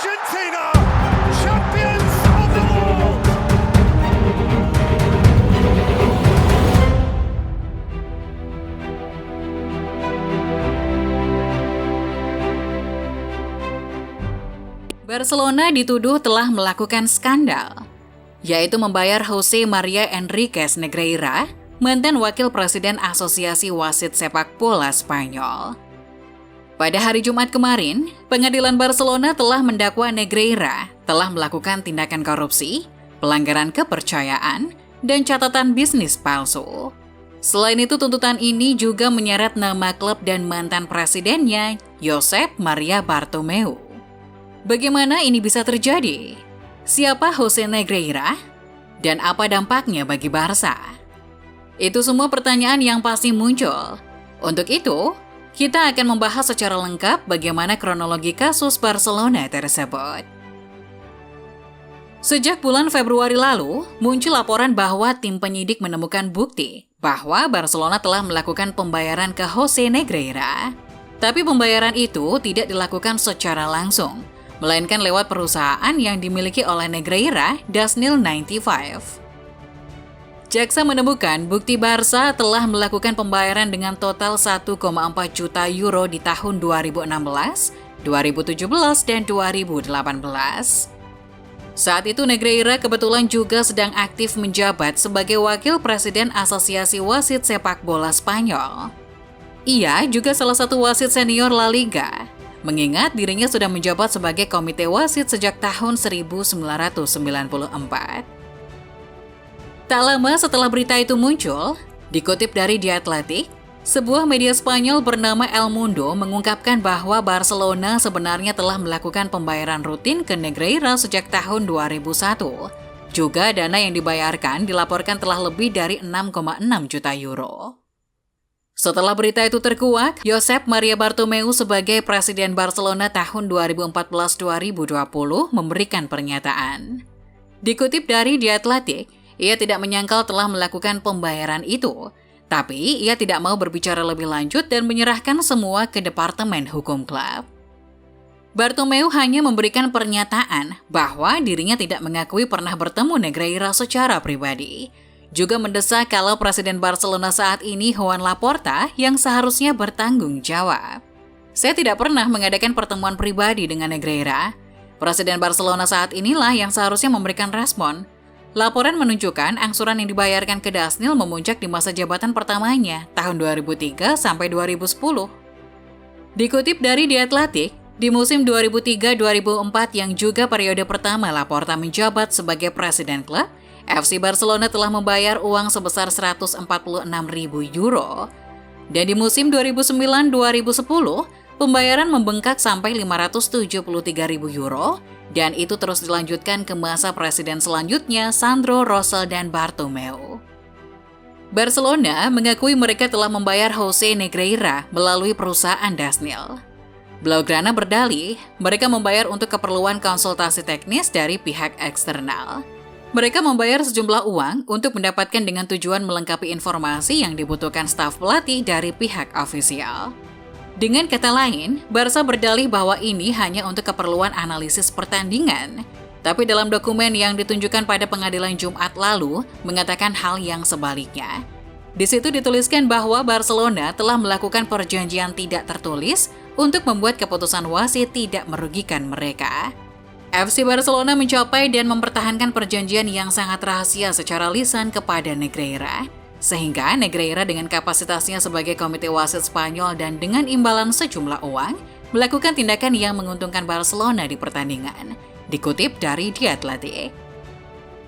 Argentina, champions of the world. Barcelona dituduh telah melakukan skandal, yaitu membayar Jose Maria Enriquez Negreira, mantan wakil presiden Asosiasi Wasit Sepak Bola Spanyol. Pada hari Jumat kemarin, pengadilan Barcelona telah mendakwa Negreira telah melakukan tindakan korupsi, pelanggaran kepercayaan, dan catatan bisnis palsu. Selain itu, tuntutan ini juga menyeret nama klub dan mantan presidennya, Josep Maria Bartomeu. Bagaimana ini bisa terjadi? Siapa Jose Negreira? Dan apa dampaknya bagi Barca? Itu semua pertanyaan yang pasti muncul. Untuk itu, kita akan membahas secara lengkap bagaimana kronologi kasus Barcelona tersebut. Sejak bulan Februari lalu, muncul laporan bahwa tim penyidik menemukan bukti bahwa Barcelona telah melakukan pembayaran ke Jose Negreira. Tapi pembayaran itu tidak dilakukan secara langsung, melainkan lewat perusahaan yang dimiliki oleh Negreira, Dasnil 95. Jaksa menemukan bukti Barca telah melakukan pembayaran dengan total 1,4 juta euro di tahun 2016, 2017, dan 2018. Saat itu Negreira kebetulan juga sedang aktif menjabat sebagai wakil presiden Asosiasi Wasit Sepak Bola Spanyol. Ia juga salah satu wasit senior La Liga, mengingat dirinya sudah menjabat sebagai komite wasit sejak tahun 1994. Tak lama setelah berita itu muncul, dikutip dari The Athletic, sebuah media Spanyol bernama El Mundo mengungkapkan bahwa Barcelona sebenarnya telah melakukan pembayaran rutin ke Negreira sejak tahun 2001. Juga dana yang dibayarkan dilaporkan telah lebih dari 6,6 juta euro. Setelah berita itu terkuak, Josep Maria Bartomeu sebagai Presiden Barcelona tahun 2014-2020 memberikan pernyataan. Dikutip dari The Athletic, ia tidak menyangkal telah melakukan pembayaran itu, tapi ia tidak mau berbicara lebih lanjut dan menyerahkan semua ke Departemen Hukum klub. Bartomeu hanya memberikan pernyataan bahwa dirinya tidak mengakui pernah bertemu Negreira secara pribadi. Juga mendesak kalau Presiden Barcelona saat ini Joan Laporta yang seharusnya bertanggung jawab. Saya tidak pernah mengadakan pertemuan pribadi dengan Negreira. Presiden Barcelona saat inilah yang seharusnya memberikan respon. Laporan menunjukkan angsuran yang dibayarkan ke Dasnil memuncak di masa jabatan pertamanya, tahun 2003 sampai 2010. Dikutip dari The Athletic, di musim 2003-2004 yang juga periode pertama Laporta menjabat sebagai presiden klub, FC Barcelona telah membayar uang sebesar 146.000 euro. Dan di musim 2009-2010, pembayaran membengkak sampai 573.000 euro, dan itu terus dilanjutkan ke masa presiden selanjutnya, Sandro Rosell dan Bartomeu. Barcelona mengakui mereka telah membayar Jose Negreira melalui perusahaan Dasnil. Blaugrana berdalih, mereka membayar untuk keperluan konsultasi teknis dari pihak eksternal. Mereka membayar sejumlah uang untuk mendapatkan dengan tujuan melengkapi informasi yang dibutuhkan staf pelatih dari pihak ofisial. Dengan kata lain, Barca berdalih bahwa ini hanya untuk keperluan analisis pertandingan. Tapi dalam dokumen yang ditunjukkan pada pengadilan Jumat lalu, mengatakan hal yang sebaliknya. Di situ dituliskan bahwa Barcelona telah melakukan perjanjian tidak tertulis untuk membuat keputusan wasit tidak merugikan mereka. FC Barcelona mencapai dan mempertahankan perjanjian yang sangat rahasia secara lisan kepada Negreira. Sehingga Negreira dengan kapasitasnya sebagai komite wasit Spanyol dan dengan imbalan sejumlah uang, melakukan tindakan yang menguntungkan Barcelona di pertandingan. Dikutip dari The Athletic.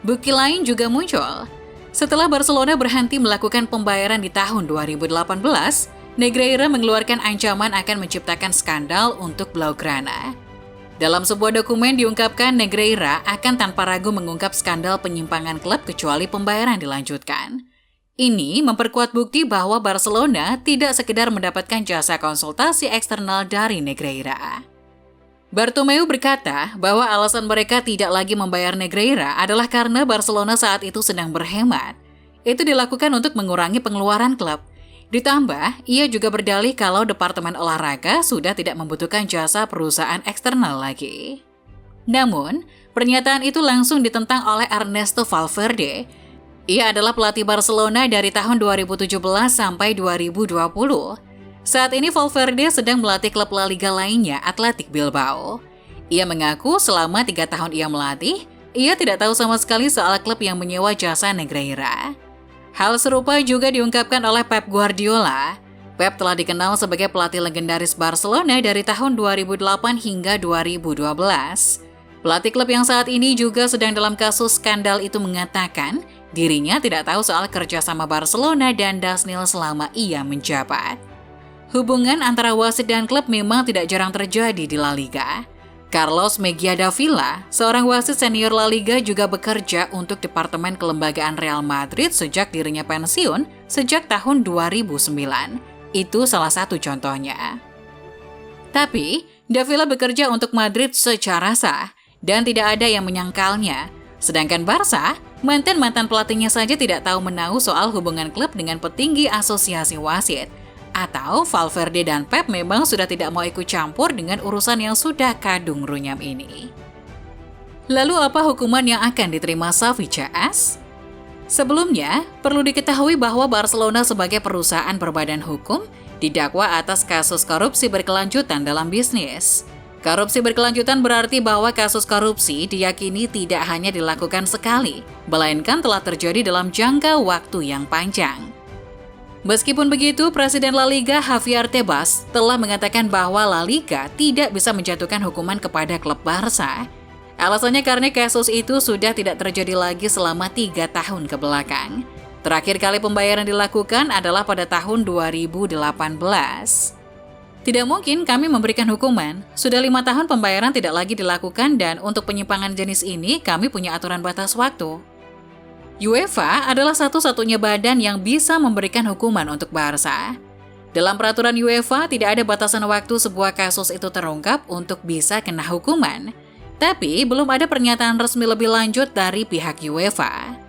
Bukti lain juga muncul. Setelah Barcelona berhenti melakukan pembayaran di tahun 2018, Negreira mengeluarkan ancaman akan menciptakan skandal untuk Blaugrana. Dalam sebuah dokumen diungkapkan Negreira akan tanpa ragu mengungkap skandal penyimpangan klub kecuali pembayaran dilanjutkan. Ini memperkuat bukti bahwa Barcelona tidak sekedar mendapatkan jasa konsultasi eksternal dari Negreira. Bartomeu berkata bahwa alasan mereka tidak lagi membayar Negreira adalah karena Barcelona saat itu sedang berhemat. Itu dilakukan untuk mengurangi pengeluaran klub. Ditambah, ia juga berdalih kalau Departemen Olahraga sudah tidak membutuhkan jasa perusahaan eksternal lagi. Namun, pernyataan itu langsung ditentang oleh Ernesto Valverde. Ia adalah pelatih Barcelona dari tahun 2017 sampai 2020. Saat ini Valverde sedang melatih klub La Liga lainnya, Athletic Bilbao. Ia mengaku selama 3 tahun ia melatih, ia tidak tahu sama sekali soal klub yang menyewa jasa Negreira. Hal serupa juga diungkapkan oleh Pep Guardiola. Pep telah dikenal sebagai pelatih legendaris Barcelona dari tahun 2008 hingga 2012. Pelatih klub yang saat ini juga sedang dalam kasus skandal itu mengatakan dirinya tidak tahu soal kerjasama Barcelona dan Dasnil selama ia menjabat. Hubungan antara wasit dan klub memang tidak jarang terjadi di La Liga. Carlos Mejía Davila, seorang wasit senior La Liga, juga bekerja untuk Departemen Kelembagaan Real Madrid sejak dirinya pensiun sejak tahun 2009. Itu salah satu contohnya. Tapi, Davila bekerja untuk Madrid secara sah dan tidak ada yang menyangkalnya. Sedangkan Barca, mantan-mantan pelatihnya saja tidak tahu menahu soal hubungan klub dengan petinggi asosiasi wasit. Atau Valverde dan Pep memang sudah tidak mau ikut campur dengan urusan yang sudah kadung runyam ini. Lalu apa hukuman yang akan diterima Xavi CS? Sebelumnya, perlu diketahui bahwa Barcelona sebagai perusahaan berbadan hukum didakwa atas kasus korupsi berkelanjutan dalam bisnis. Korupsi berkelanjutan berarti bahwa kasus korupsi diyakini tidak hanya dilakukan sekali, melainkan telah terjadi dalam jangka waktu yang panjang. Meskipun begitu, Presiden La Liga Javier Tebas telah mengatakan bahwa La Liga tidak bisa menjatuhkan hukuman kepada klub Barca. Alasannya karena kasus itu sudah tidak terjadi lagi selama 3 tahun ke belakang. Terakhir kali pembayaran dilakukan adalah pada tahun 2018. Tidak mungkin kami memberikan hukuman. Sudah 5 tahun pembayaran tidak lagi dilakukan dan untuk penyimpangan jenis ini kami punya aturan batas waktu. UEFA adalah satu-satunya badan yang bisa memberikan hukuman untuk Barca. Dalam peraturan UEFA tidak ada batasan waktu sebuah kasus itu terungkap untuk bisa kena hukuman. Tapi belum ada pernyataan resmi lebih lanjut dari pihak UEFA.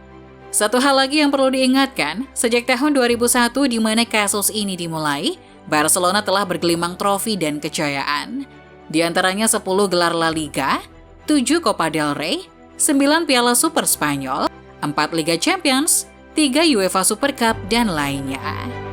Satu hal lagi yang perlu diingatkan, sejak tahun 2001 di mana kasus ini dimulai, Barcelona telah bergelimang trofi dan kejayaan. Di antaranya 10 gelar La Liga, 7 Copa del Rey, 9 Piala Super Spanyol, 4 Liga Champions, 3 UEFA Super Cup, dan lainnya.